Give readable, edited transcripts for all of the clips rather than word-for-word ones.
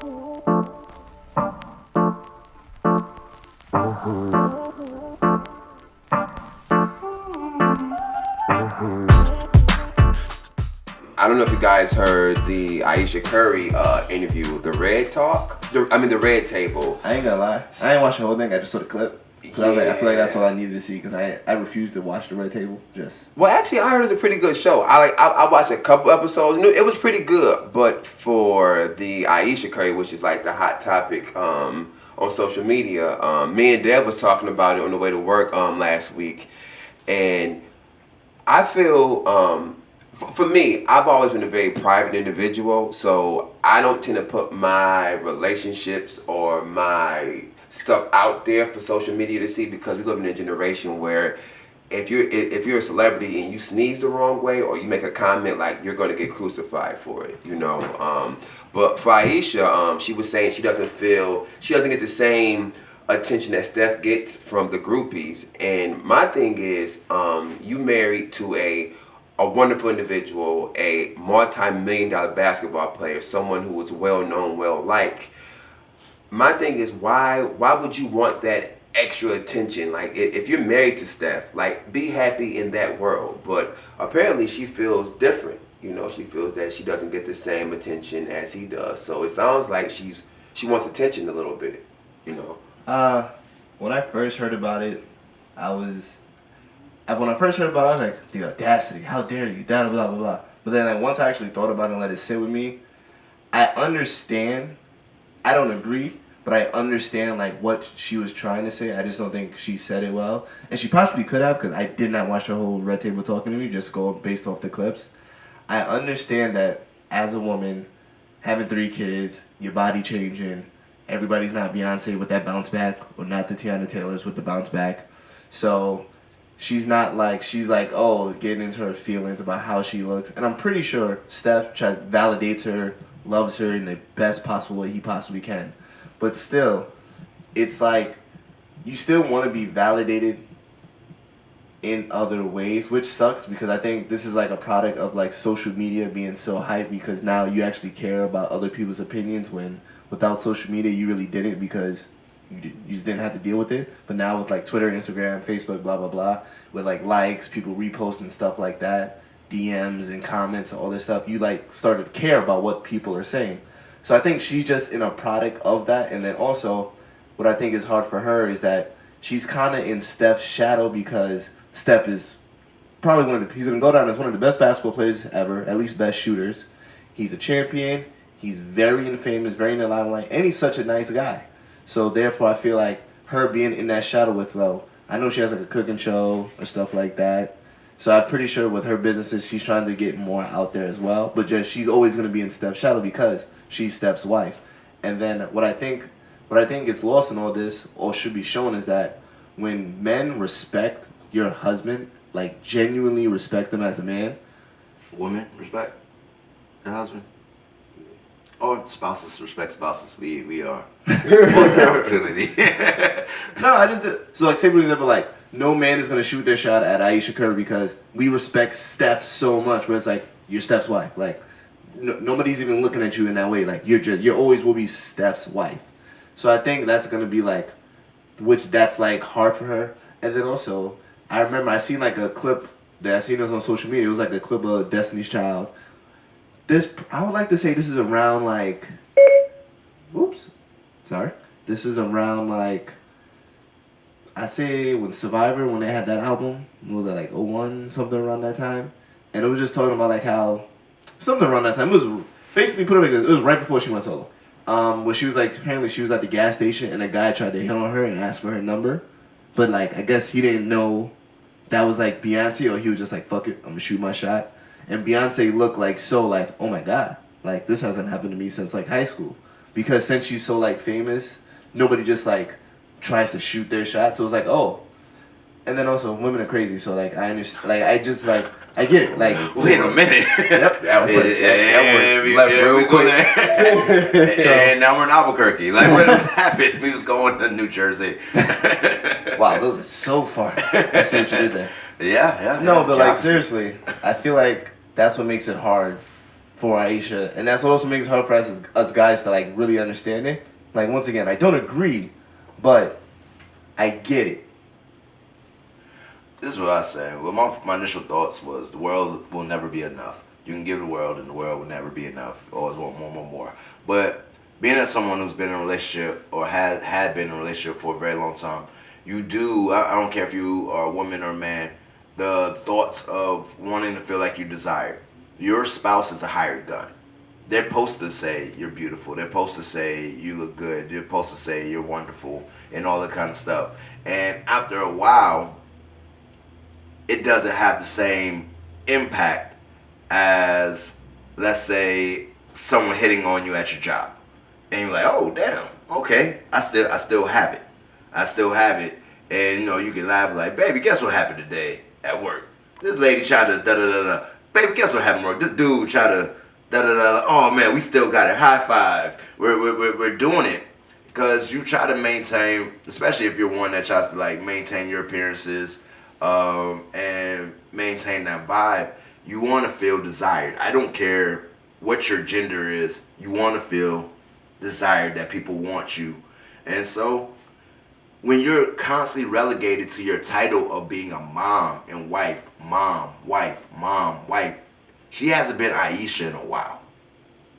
I don't know if you guys heard the Ayesha Curry interview, the Red Talk. The Red Table. I ain't gonna lie, I ain't watched the whole thing. I just saw the clip. Cause I feel like that's all I needed to see. Cause I refused to watch the Red Table. Well, actually, I heard it was a pretty good show. I watched a couple episodes. And it was pretty good. But for the Ayesha Curry, which is like the hot topic on social media, me and Deb was talking about it on the way to work last week, and I feel. For me, I've always been a very private individual, so I don't tend to put my relationships or my stuff out there for social media to see, because we live in a generation where if you're a celebrity and you sneeze the wrong way or you make a comment, like, you're going to get crucified for it, you know. But for Ayesha, she was saying she doesn't get the same attention that Steph gets from the groupies. And my thing is, you married to a wonderful individual, a multi-million-dollar basketball player, someone who is well-known, well-liked. My thing is, why would you want that extra attention? Like, if you're married to Steph, like, be happy in that world. But apparently she feels different. You know, she feels that she doesn't get the same attention as he does. So it sounds like she wants attention a little bit, you know. When I first heard about it, I was like, the audacity, how dare you, blah, blah, blah, blah. But then, like, once I actually thought about it and let it sit with me, I understand. I don't agree, but I understand, like, what she was trying to say. I just don't think she said it well. And she possibly could have, because I did not watch the whole Red Table talking to me, just go based off the clips. I understand that as a woman, having 3 kids, your body changing, everybody's not Beyonce with that bounce back, or not the Tiana Taylors with the bounce back. So she's like, oh, getting into her feelings about how she looks. And I'm pretty sure Steph validates her, loves her in the best possible way he possibly can. But still, it's like, you still want to be validated in other ways, which sucks, because I think this is like a product of like social media being so hyped, because now you actually care about other people's opinions, when without social media you really didn't, because you just didn't have to deal with it. But now with like Twitter, Instagram, Facebook, blah, blah, blah, with like likes, people reposting stuff like that, DMs and comments and all this stuff, you like started to care about what people are saying. So I think she's just in a product of that. And then also, what I think is hard for her is that she's kind of in Steph's shadow, because Steph is probably he's going to go down as one of the best basketball players ever, at least best shooters. He's a champion. He's very famous, very in the limelight, and he's such a nice guy. So therefore, I feel like her being in that shadow with, I know she has like a cooking show or stuff like that. So I'm pretty sure with her businesses, she's trying to get more out there as well. But just she's always going to be in Steph's shadow because she's Steph's wife. And then what I think gets lost in all this, or should be shown, is that when men respect your husband, like genuinely respect him as a man. Women respect their husband. Or spouses respect spouses. We are one opportunity. No, I just did. So like, say for example, like, no man is gonna shoot their shot at Ayesha Curry because we respect Steph so much. Where it's like, you're Steph's wife. Like, nobody's even looking at you in that way. Like, you always will be Steph's wife. So I think that's gonna be like, that's like hard for her. And then also, I remember I seen like a clip that I seen this on social media. It was like a clip of Destiny's Child. I would like to say this is around like, this is around like, I say when Survivor, when they had that album, was that like 01, something around that time? And it was just talking about like how, something around that time, it was basically put it like this, it was right before she went solo. Where she was like, apparently she was at the gas station and a guy tried to hit on her and ask for her number. But like, I guess he didn't know that was like Beyonce, or he was just like, fuck it, I'm gonna shoot my shot. And Beyonce looked like, so like, oh my God, like this hasn't happened to me since like high school. Because since she's so like famous, nobody just like tries to shoot their shot. So it's like, oh. And then also, women are crazy, so like, I understand, like, I get it. Like, wait a minute. Yep. That was left real quick. And now we're in Albuquerque. Like, what happened? We was going to New Jersey. Wow, those are so far. I see what you did there. Yeah. No, but like seriously, I feel like that's what makes it hard for Aisha, and that's what also makes it hard for us guys to like really understand it. Like once again, I don't agree, but I get it. This is what I say. Well, my initial thoughts was the world will never be enough. You can give the world, and the world will never be enough. You always want more, more, more. But being as someone who's been in a relationship or had been in a relationship for a very long time, you do. I don't care if you are a woman or a man. The thoughts of wanting to feel like you desire. Your spouse is a hired gun. They're supposed to say you're beautiful. They're supposed to say you look good. They're supposed to say you're wonderful and all that kind of stuff. And after a while, it doesn't have the same impact as, let's say, someone hitting on you at your job. And you're like, oh, damn, okay, I still have it. I still have it. And, you can laugh like, baby, guess what happened today at work? This lady tried to da-da-da-da. Baby, guess what happened at work? This dude tried to da-da-da-da. Oh, man, we still got it. High five. We're doing it. Because you try to maintain, especially if you're one that tries to, like, maintain your appearances, and maintain that vibe, you want to feel desired. I don't care what your gender is. You want to feel desired, that people want you. And so when you're constantly relegated to your title of being a mom and wife, mom, wife, she hasn't been Ayesha in a while.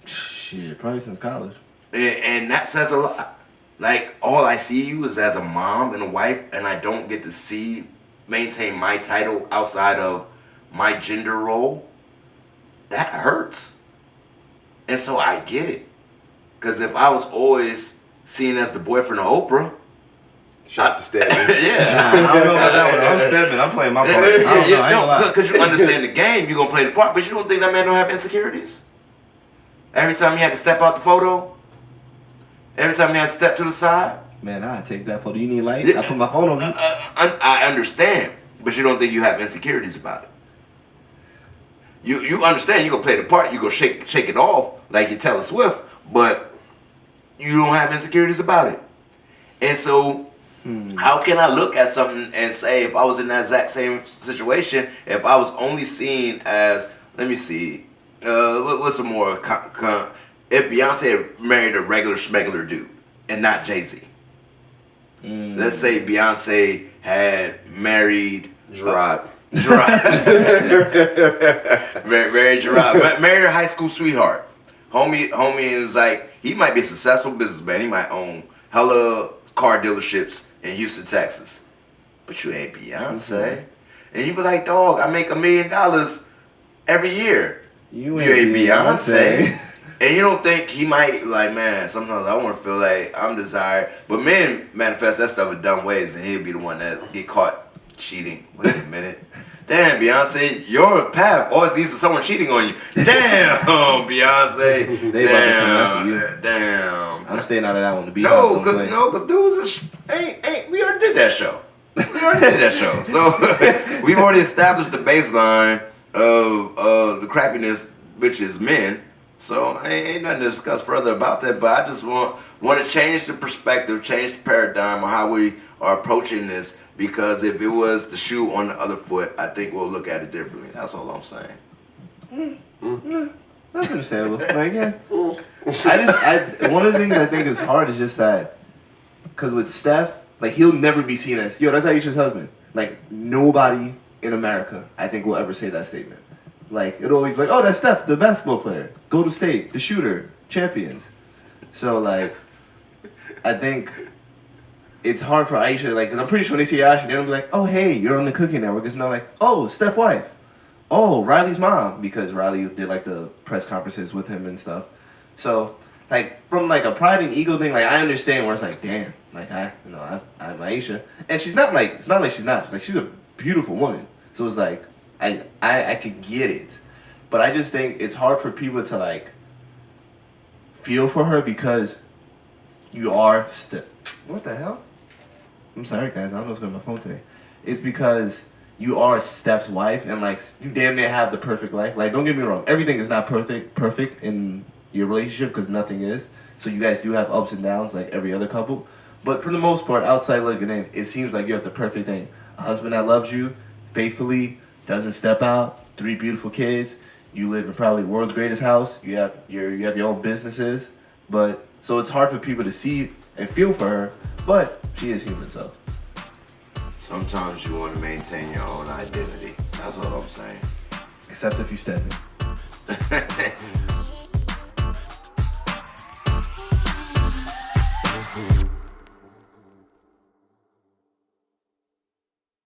Shit, probably since college. And that says a lot. Like, all I see you is as a mom and a wife, and I don't get to maintain my title outside of my gender role. That hurts. And so I get it. Because if I was always seen as the boyfriend of Oprah, Shot to Stedman. yeah. I don't know about that one. I'm Stedman. I'm playing my part. I don't know. I ain't gonna lie. Because you understand the game, you're going to play the part, but you don't think that man don't have insecurities? Every time he had to step out the photo, every time he had to step to the side. Man, I take that photo. You need lights? I put my phone on you. I understand, but you don't think you have insecurities about it. You understand you're going to play the part, you're going to shake it off like you Taylor Swift, but you don't have insecurities about it. And so, how can I look at something and say, if I was in that exact same situation, if I was only seen as, let me see, what's a more, if Beyonce married a regular schmegular dude and not Jay-Z. Let's say Beyonce had married Gerard. Married Gerard. Married her high school sweetheart. Homie was like, he might be a successful businessman. He might own hella car dealerships in Houston, Texas. But you ain't Beyonce. And you be like, dog, I make $1 million every year. You ain't Beyonce. And you don't think he might, like, man, sometimes I want to feel like I'm desired. But men manifest that stuff in dumb ways, and he'll be the one that get caught cheating. Wait a minute. Damn, Beyonce, your path always leads to someone cheating on you. Damn, Beyonce. Damn. I'm staying out of that one. No, because dudes ain't. We already did that show. So we've already established the baseline of the crappiness, which is men. So ain't nothing to discuss further about that. But I just want to change the perspective, change the paradigm of how we are approaching this. Because if it was the shoe on the other foot, I think we'll look at it differently. That's all I'm saying. That's understandable. Like, yeah. One of the things I think is hard is just that, because with Steph, like, he'll never be seen as, yo, that's Aisha's husband. Like, nobody in America, I think, will ever say that statement. Like, it'll always be like, oh, that's Steph, the basketball player, Golden State, the shooter, champions. So, like, I think it's hard for Aisha, like, because I'm pretty sure when they see Aisha, they're going to be like, oh, hey, you're on the Cooking Network. It's not like, oh, Steph's wife. Oh, Riley's mom, because Riley did, like, the press conferences with him and stuff. So, like, from, like, a pride and ego thing, like, I understand where it's like, damn, like, I'm Aisha. And she's not, like, it's not like she's not. Like, she's a beautiful woman. So it's like, I could get it. But I just think it's hard for people to, like, feel for her because you are what the hell? I'm sorry, guys. I don't know what's going on with my phone today. It's because you are Steph's wife, and, like, you damn near have the perfect life. Like, don't get me wrong. Everything is not perfect in your relationship, because nothing is. So you guys do have ups and downs like every other couple. But for the most part, outside looking in, it seems like you have the perfect thing. A husband that loves you faithfully, doesn't step out, 3 beautiful kids. You live in probably world's greatest house. You have your own businesses, but so it's hard for people to see and feel for her. But she is human, so. Sometimes you want to maintain your own identity. That's what I'm saying. Except if you step in.